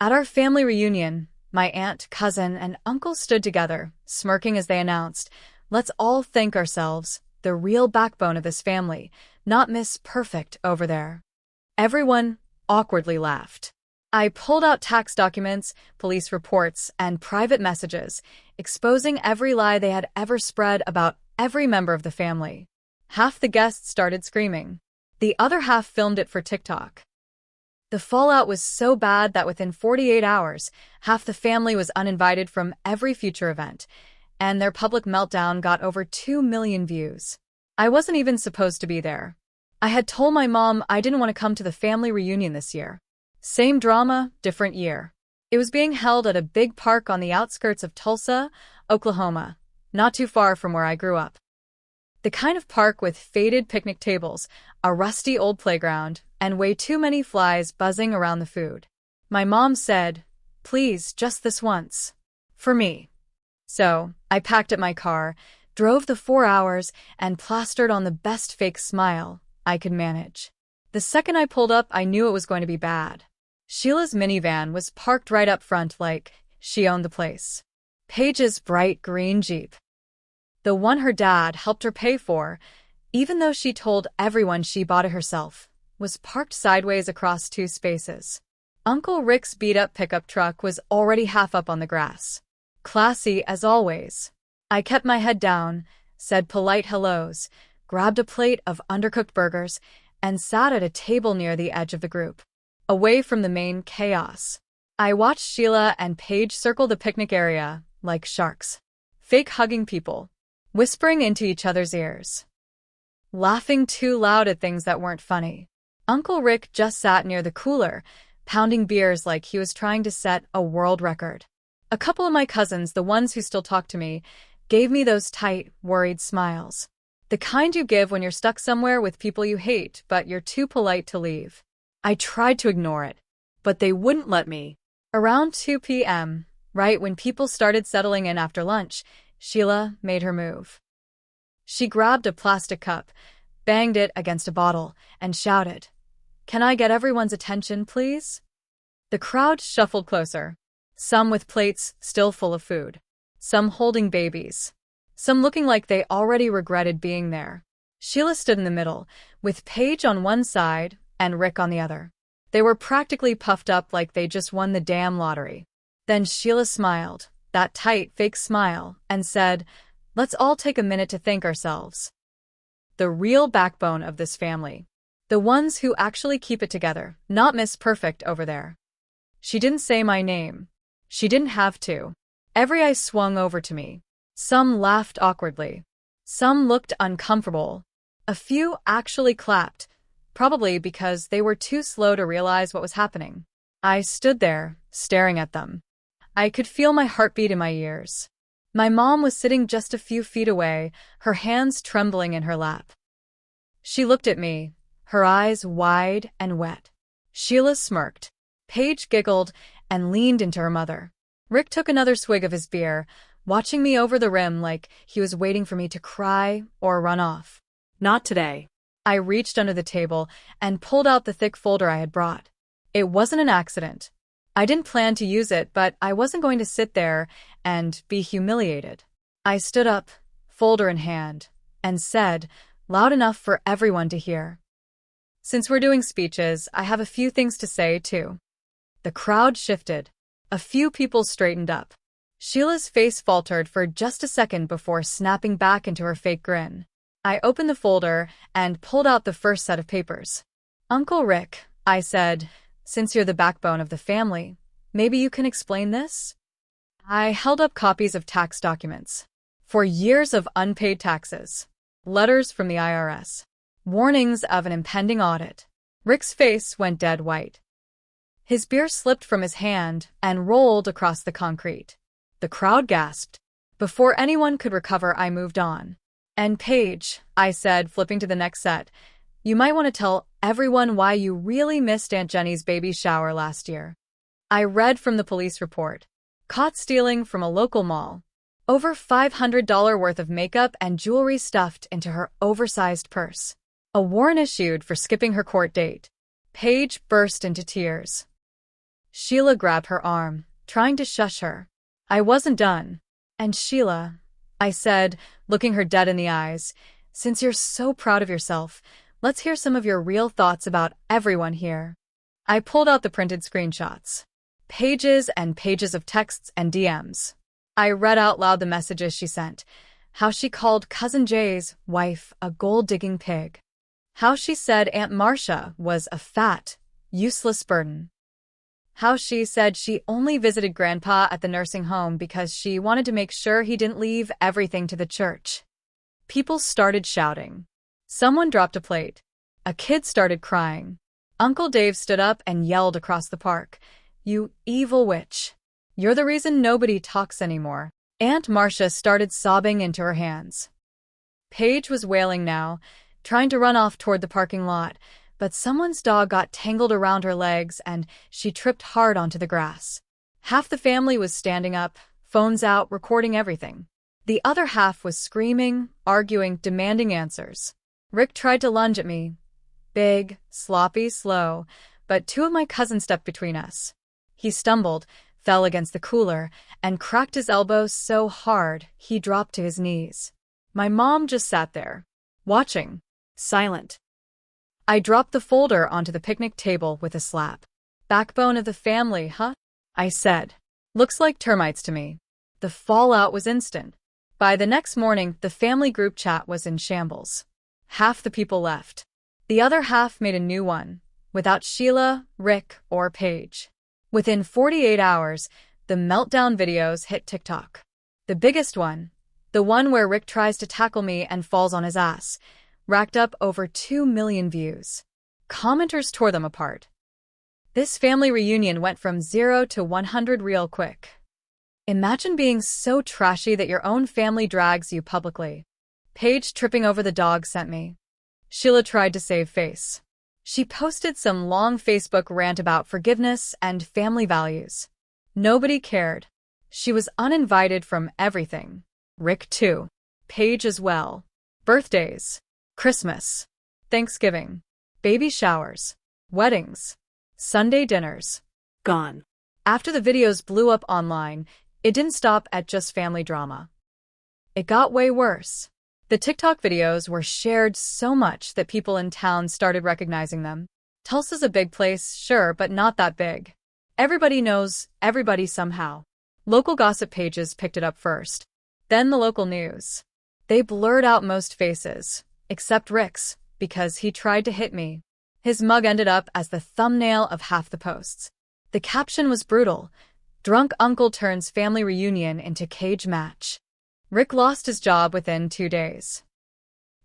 At our family reunion, my aunt, cousin, and uncle stood together, smirking as they announced, "Let's all thank ourselves, the real backbone of this family, not Miss Perfect over there." Everyone awkwardly laughed. I pulled out tax documents, police reports, and private messages, exposing every lie they had ever spread about every member of the family. Half the guests started screaming. The other half filmed it for TikTok. The fallout was so bad that within 48 hours, half the family was uninvited from every future event, and their public meltdown got over 2 million views. I wasn't even supposed to be there. I had told my mom I didn't want to come to the family reunion this year. Same drama, different year. It was being held at a big park on the outskirts of Tulsa, Oklahoma, not too far from where I grew up. The kind of park with faded picnic tables, a rusty old playground, and way too many flies buzzing around the food. My mom said, "Please, just this once. For me." So, I packed up my car, drove the 4 hours, and plastered on the best fake smile I could manage. The second I pulled up, I knew it was going to be bad. Sheila's minivan was parked right up front like she owned the place. Paige's bright green Jeep, the one her dad helped her pay for, even though she told everyone she bought it herself, was parked sideways across 2 spaces. Uncle Rick's beat-up pickup truck was already half up on the grass. Classy as always. I kept my head down, said polite hellos, grabbed a plate of undercooked burgers, and sat at a table near the edge of the group, away from the main chaos. I watched Sheila and Paige circle the picnic area like sharks, fake hugging people, whispering into each other's ears, laughing too loud at things that weren't funny. Uncle Rick just sat near the cooler, pounding beers like he was trying to set a world record. A couple of my cousins, the ones who still talk to me, gave me those tight, worried smiles. The kind you give when you're stuck somewhere with people you hate, but you're too polite to leave. I tried to ignore it, but they wouldn't let me. Around 2 p.m., right when people started settling in after lunch, Sheila made her move. She grabbed a plastic cup, banged it against a bottle, and shouted, "Can I get everyone's attention, please?" The crowd shuffled closer, some with plates still full of food, some holding babies, some looking like they already regretted being there. Sheila stood in the middle, with Paige on one side and Rick on the other. They were practically puffed up like they just won the damn lottery. Then Sheila smiled, that tight, fake smile, and said, "Let's all take a minute to thank ourselves. The real backbone of this family. The ones who actually keep it together, not Miss Perfect over there." She didn't say my name. She didn't have to. Every eye swung over to me. Some laughed awkwardly. Some looked uncomfortable. A few actually clapped, probably because they were too slow to realize what was happening. I stood there, staring at them. I could feel my heartbeat in my ears. My mom was sitting just a few feet away, her hands trembling in her lap. She looked at me, her eyes wide and wet. Sheila smirked. Paige giggled and leaned into her mother. Rick took another swig of his beer, watching me over the rim like he was waiting for me to cry or run off. Not today. I reached under the table and pulled out the thick folder I had brought. It wasn't an accident. I didn't plan to use it, but I wasn't going to sit there and be humiliated. I stood up, folder in hand, and said, loud enough for everyone to hear, "Since we're doing speeches, I have a few things to say, too." The crowd shifted. A few people straightened up. Sheila's face faltered for just a second before snapping back into her fake grin. I opened the folder and pulled out the first set of papers. "Uncle Rick," I said, "since you're the backbone of the family, maybe you can explain this?" I held up copies of tax documents. For years of unpaid taxes. Letters from the IRS. Warnings of an impending audit. Rick's face went dead white. His beer slipped from his hand and rolled across the concrete. The crowd gasped. Before anyone could recover, I moved on. "And Paige," I said, flipping to the next set, "you might want to tell everyone why you really missed Aunt Jenny's baby shower last year." I read from the police report. Caught stealing from a local mall. Over $500 worth of makeup and jewelry stuffed into her oversized purse. A warrant issued for skipping her court date. Paige burst into tears. Sheila grabbed her arm, trying to shush her. I wasn't done. And Sheila, I said, looking her dead in the eyes, since you're so proud of yourself, let's hear some of your real thoughts about everyone here. I pulled out the printed screenshots. Pages and pages of texts and DMs. I read out loud the messages she sent. How she called Cousin Jay's wife a gold-digging pig. How she said Aunt Marcia was a fat, useless burden. How she said she only visited Grandpa at the nursing home because she wanted to make sure he didn't leave everything to the church. People started shouting. Someone dropped a plate. A kid started crying. Uncle Dave stood up and yelled across the park, "You evil witch. You're the reason nobody talks anymore." Aunt Marcia started sobbing into her hands. Paige was wailing now, trying to run off toward the parking lot, but someone's dog got tangled around her legs and she tripped hard onto the grass. Half the family was standing up, phones out, recording everything. The other half was screaming, arguing, demanding answers. Rick tried to lunge at me. Big, sloppy, slow, but two of my cousins stepped between us. He stumbled, fell against the cooler, and cracked his elbow so hard he dropped to his knees. My mom just sat there, watching, silent. I dropped the folder onto the picnic table with a slap. Backbone of the family, huh? I said. Looks like termites to me. The fallout was instant. By the next morning, the family group chat was in shambles. Half the people left. The other half made a new one, without Sheila, Rick, or Paige. Within 48 hours, the meltdown videos hit TikTok. The biggest one, the one where Rick tries to tackle me and falls on his ass, racked up over 2 million views. Commenters tore them apart. This family reunion went from 0 to 100 real quick. Imagine being so trashy that your own family drags you publicly. Paige tripping over the dog sent me. Sheila tried to save face. She posted some long Facebook rant about forgiveness and family values. Nobody cared. She was uninvited from everything. Rick too. Paige as well. Birthdays. Christmas. Thanksgiving. Baby showers. Weddings. Sunday dinners. Gone. After the videos blew up online, it didn't stop at just family drama. It got way worse. The TikTok videos were shared so much that people in town started recognizing them. Tulsa's a big place, sure, but not that big. Everybody knows everybody somehow. Local gossip pages picked it up first. Then the local news. They blurred out most faces, except Rick's, because he tried to hit me. His mug ended up as the thumbnail of half the posts. The caption was brutal. Drunk uncle turns family reunion into cage match. Rick lost his job within 2 days.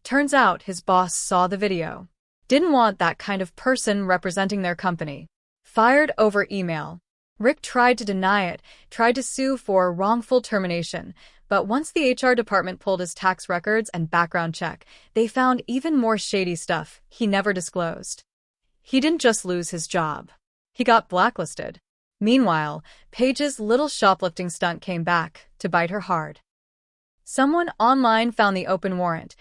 Turns out his boss saw the video. Didn't want that kind of person representing their company. Fired over email. Rick tried to deny it, tried to sue for wrongful termination, but once the HR department pulled his tax records and background check, they found even more shady stuff he never disclosed. He didn't just lose his job. He got blacklisted. Meanwhile, Paige's little shoplifting stunt came back to bite her hard. Someone online found the open warrant,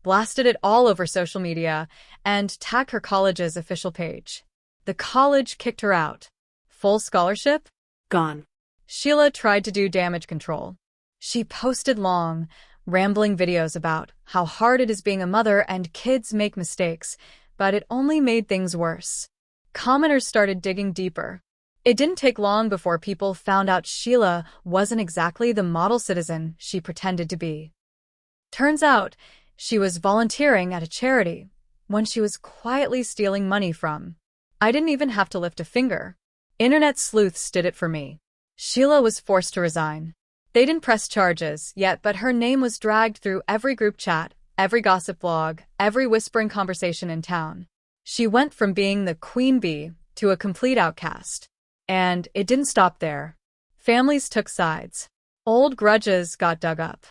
blasted it all over social media, and tagged her college's official page. The college kicked her out. Full scholarship? Gone. Sheila tried to do damage control. She posted long, rambling videos about how hard it is being a mother and kids make mistakes, but it only made things worse. Commenters started digging deeper. It didn't take long before people found out Sheila wasn't exactly the model citizen she pretended to be. Turns out, she was volunteering at a charity, one she was quietly stealing money from. I didn't even have to lift a finger. Internet sleuths did it for me. Sheila was forced to resign. They didn't press charges yet, but her name was dragged through every group chat, every gossip blog, every whispering conversation in town. She went from being the queen bee to a complete outcast. And it didn't stop there. Families took sides. Old grudges got dug up.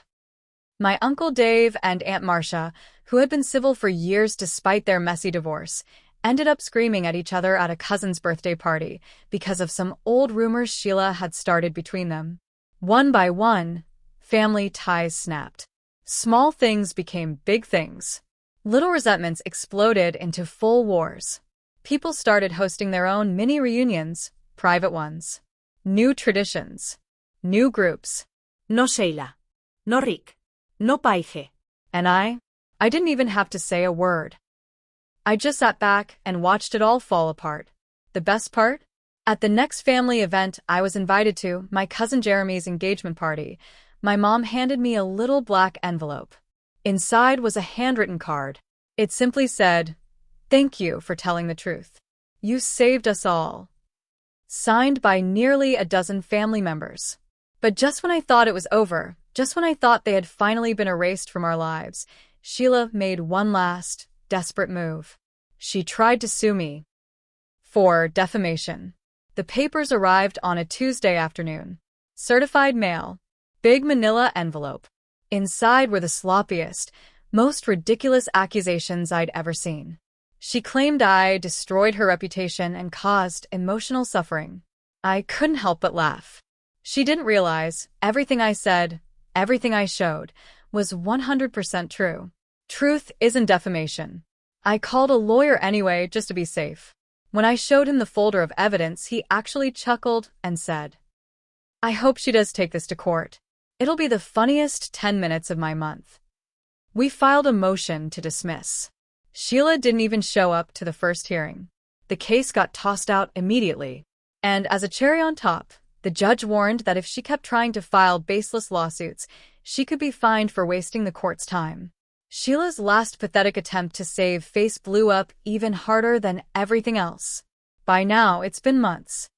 My Uncle Dave and Aunt Marcia, who had been civil for years despite their messy divorce, ended up screaming at each other at a cousin's birthday party because of some old rumors Sheila had started between them. One by one, family ties snapped. Small things became big things. Little resentments exploded into full wars. People started hosting their own mini reunions, private ones. New traditions. New groups. No Sheila. No Rick. No Paige. And I didn't even have to say a word. I just sat back and watched it all fall apart. The best part? At the next family event I was invited to, my cousin Jeremy's engagement party, my mom handed me a little black envelope. Inside was a handwritten card. It simply said, "Thank you for telling the truth. You saved us all." Signed by nearly a dozen family members. But just when I thought it was over, just when I thought they had finally been erased from our lives, Sheila made one last, desperate move. She tried to sue me for defamation. The papers arrived on a Tuesday afternoon. Certified mail. Big manila envelope. Inside were the sloppiest, most ridiculous accusations I'd ever seen. She claimed I destroyed her reputation and caused emotional suffering. I couldn't help but laugh. She didn't realize everything I said, everything I showed, was 100% true. Truth isn't defamation. I called a lawyer anyway just to be safe. When I showed him the folder of evidence, he actually chuckled and said, "I hope she does take this to court. It'll be the funniest 10 minutes of my month." We filed a motion to dismiss. Sheila didn't even show up to the first hearing. The case got tossed out immediately. And as a cherry on top, the judge warned that if she kept trying to file baseless lawsuits, she could be fined for wasting the court's time. Sheila's last pathetic attempt to save face blew up even harder than everything else. By now, it's been months.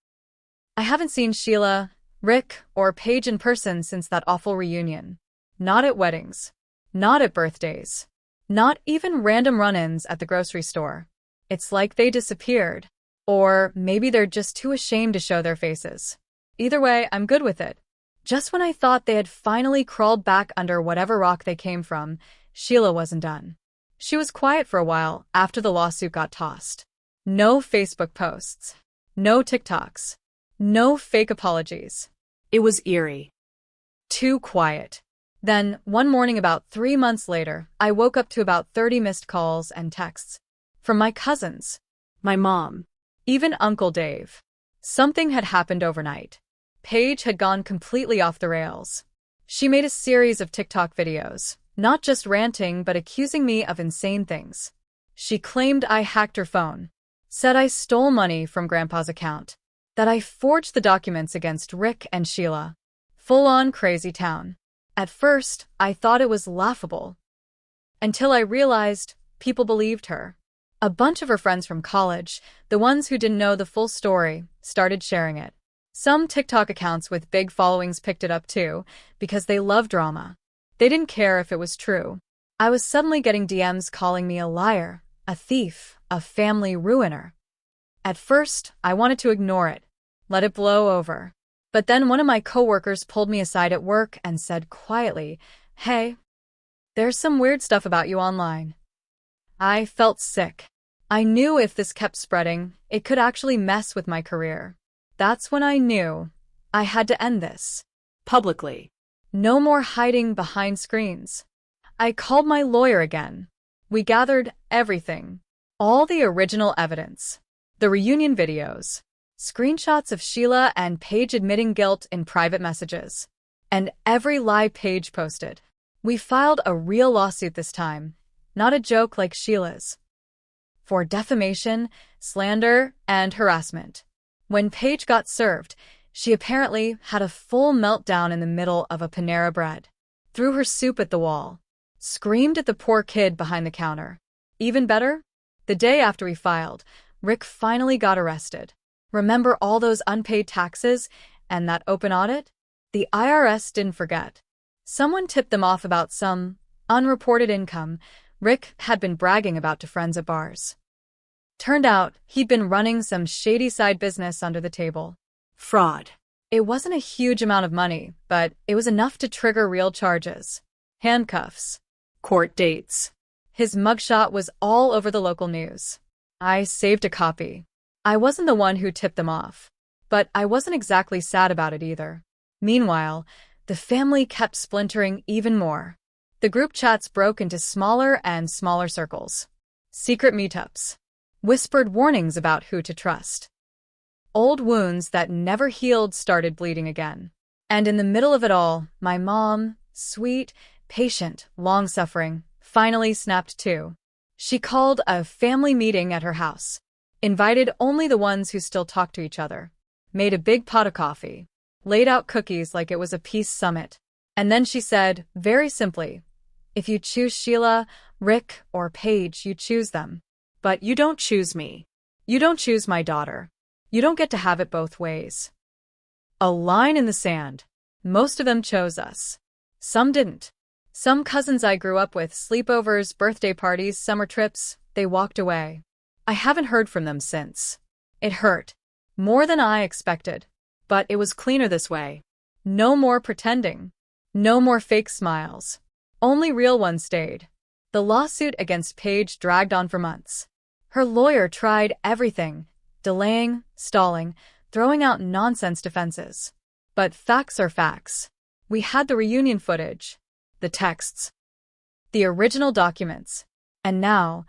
I haven't seen Sheila, Rick, or Paige in person since that awful reunion. Not at weddings. Not at birthdays. Not even random run-ins at the grocery store. It's like they disappeared. Or maybe they're just too ashamed to show their faces. Either way, I'm good with it. Just when I thought they had finally crawled back under whatever rock they came from, Sheila wasn't done. She was quiet for a while after the lawsuit got tossed. No Facebook posts. No TikToks. No fake apologies. It was eerie. Too quiet. Then, one morning about 3 months later, I woke up to about 30 missed calls and texts. From my cousins. My mom. Even Uncle Dave. Something had happened overnight. Paige had gone completely off the rails. She made a series of TikTok videos, not just ranting but accusing me of insane things. She claimed I hacked her phone, said I stole money from Grandpa's account, that I forged the documents against Rick and Sheila. Full-on crazy town. At first, I thought it was laughable. Until I realized people believed her. A bunch of her friends from college, the ones who didn't know the full story, started sharing it. Some TikTok accounts with big followings picked it up too, because they love drama. They didn't care if it was true. I was suddenly getting DMs calling me a liar, a thief, a family ruiner. At first, I wanted to ignore it, let it blow over. But then one of my coworkers pulled me aside at work and said quietly, "Hey, there's some weird stuff about you online." I felt sick. I knew if this kept spreading, it could actually mess with my career. That's when I knew I had to end this. Publicly. No more hiding behind screens. I called my lawyer again. We gathered everything. All the original evidence. The reunion videos. Screenshots of Sheila and Paige admitting guilt in private messages. And every lie Paige posted. We filed a real lawsuit this time. Not a joke like Sheila's. For defamation, slander, and harassment. When Paige got served, she apparently had a full meltdown in the middle of a Panera Bread. Threw her soup at the wall. Screamed at the poor kid behind the counter. Even better? The day after we filed, Rick finally got arrested. Remember all those unpaid taxes and that open audit? The IRS didn't forget. Someone tipped them off about some unreported income Rick had been bragging about to friends at bars. Turned out he'd been running some shady side business under the table. Fraud. It wasn't a huge amount of money, but it was enough to trigger real charges. Handcuffs. Court dates. His mugshot was all over the local news. I saved a copy. I wasn't the one who tipped them off, but I wasn't exactly sad about it either. Meanwhile, the family kept splintering even more. The group chats broke into smaller and smaller circles. Secret meetups. Whispered warnings about who to trust. Old wounds that never healed started bleeding again. And in the middle of it all, my mom, sweet, patient, long-suffering, finally snapped too. She called a family meeting at her house, invited only the ones who still talked to each other, made a big pot of coffee, laid out cookies like it was a peace summit. And then she said, very simply, if you choose Sheila, Rick, or Paige, you choose them. But you don't choose me. You don't choose my daughter. You don't get to have it both ways. A line in the sand. Most of them chose us. Some didn't. Some cousins I grew up with, sleepovers, birthday parties, summer trips, they walked away. I haven't heard from them since. It hurt. More than I expected. But it was cleaner this way. No more pretending. No more fake smiles. Only real ones stayed. The lawsuit against Paige dragged on for months. Her lawyer tried everything, delaying, stalling, throwing out nonsense defenses. But facts are facts. We had the reunion footage, the texts, the original documents, and now,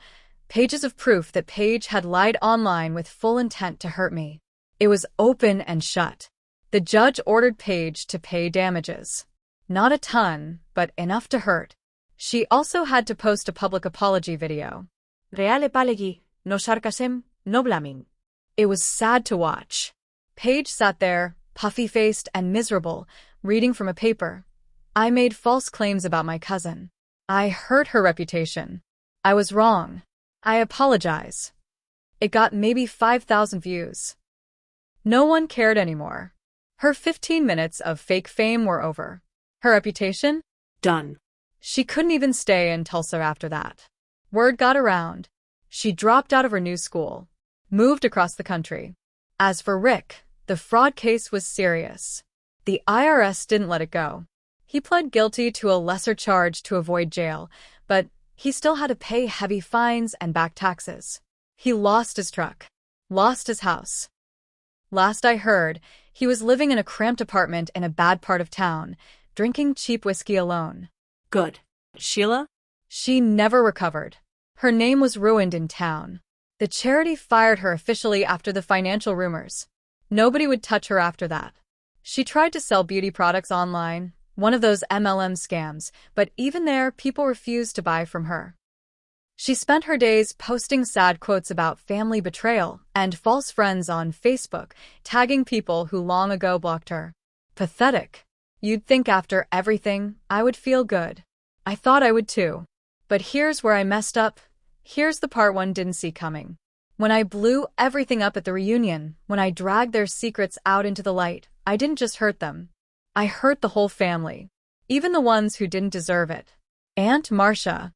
pages of proof that Paige had lied online with full intent to hurt me. It was open and shut. The judge ordered Paige to pay damages. Not a ton, but enough to hurt. She also had to post a public apology video. Reale palegi, no sarcasm, no blaming. It was sad to watch. Paige sat there, puffy-faced and miserable, reading from a paper. I made false claims about my cousin. I hurt her reputation. I was wrong. I apologize. It got maybe 5,000 views. No one cared anymore. Her 15 minutes of fake fame were over. Her reputation? Done. She couldn't even stay in Tulsa after that. Word got around. She dropped out of her new school, moved across the country. As for Rick, the fraud case was serious. The IRS didn't let it go. He pled guilty to a lesser charge to avoid jail, but he still had to pay heavy fines and back taxes. He lost his truck, lost his house. Last I heard, he was living in a cramped apartment in a bad part of town, drinking cheap whiskey alone. Good. Sheila? She never recovered. Her name was ruined in town. The charity fired her officially after the financial rumors. Nobody would touch her after that. She tried to sell beauty products online, one of those MLM scams, but even there, people refused to buy from her. She spent her days posting sad quotes about family betrayal and false friends on Facebook, tagging people who long ago blocked her. Pathetic. You'd think after everything, I would feel good. I thought I would too. But here's where I messed up. Here's the part one didn't see coming. When I blew everything up at the reunion, when I dragged their secrets out into the light, I didn't just hurt them. I hurt the whole family. Even the ones who didn't deserve it. Aunt Marcia,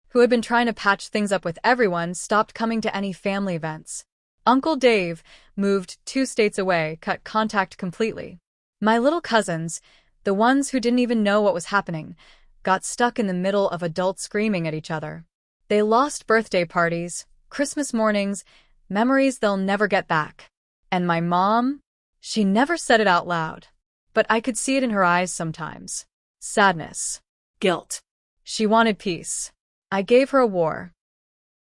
who had been trying to patch things up with everyone, stopped coming to any family events. Uncle Dave moved 2 states away, cut contact completely. My little cousins, the ones who didn't even know what was happening, got stuck in the middle of adults screaming at each other. They lost birthday parties, Christmas mornings, memories they'll never get back. And my mom? She never said it out loud. But I could see it in her eyes sometimes. Sadness. Guilt. She wanted peace. I gave her a war.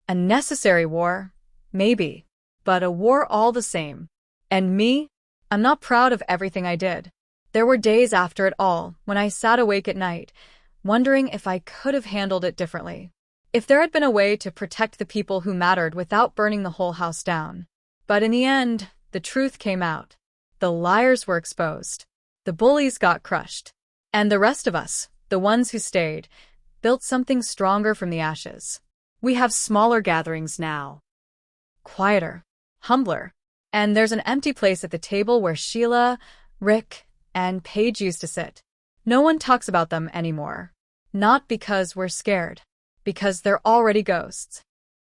A necessary war, maybe, but a war all the same. And me? I'm not proud of everything I did. There were days after it all when I sat awake at night, wondering if I could have handled it differently. If there had been a way to protect the people who mattered without burning the whole house down. But in the end, the truth came out. The liars were exposed. The bullies got crushed. And the rest of us, the ones who stayed, built something stronger from the ashes. We have smaller gatherings now. Quieter. Humbler. And there's an empty place at the table where Sheila, Rick, and Paige used to sit. No one talks about them anymore. Not because we're scared. Because they're already ghosts.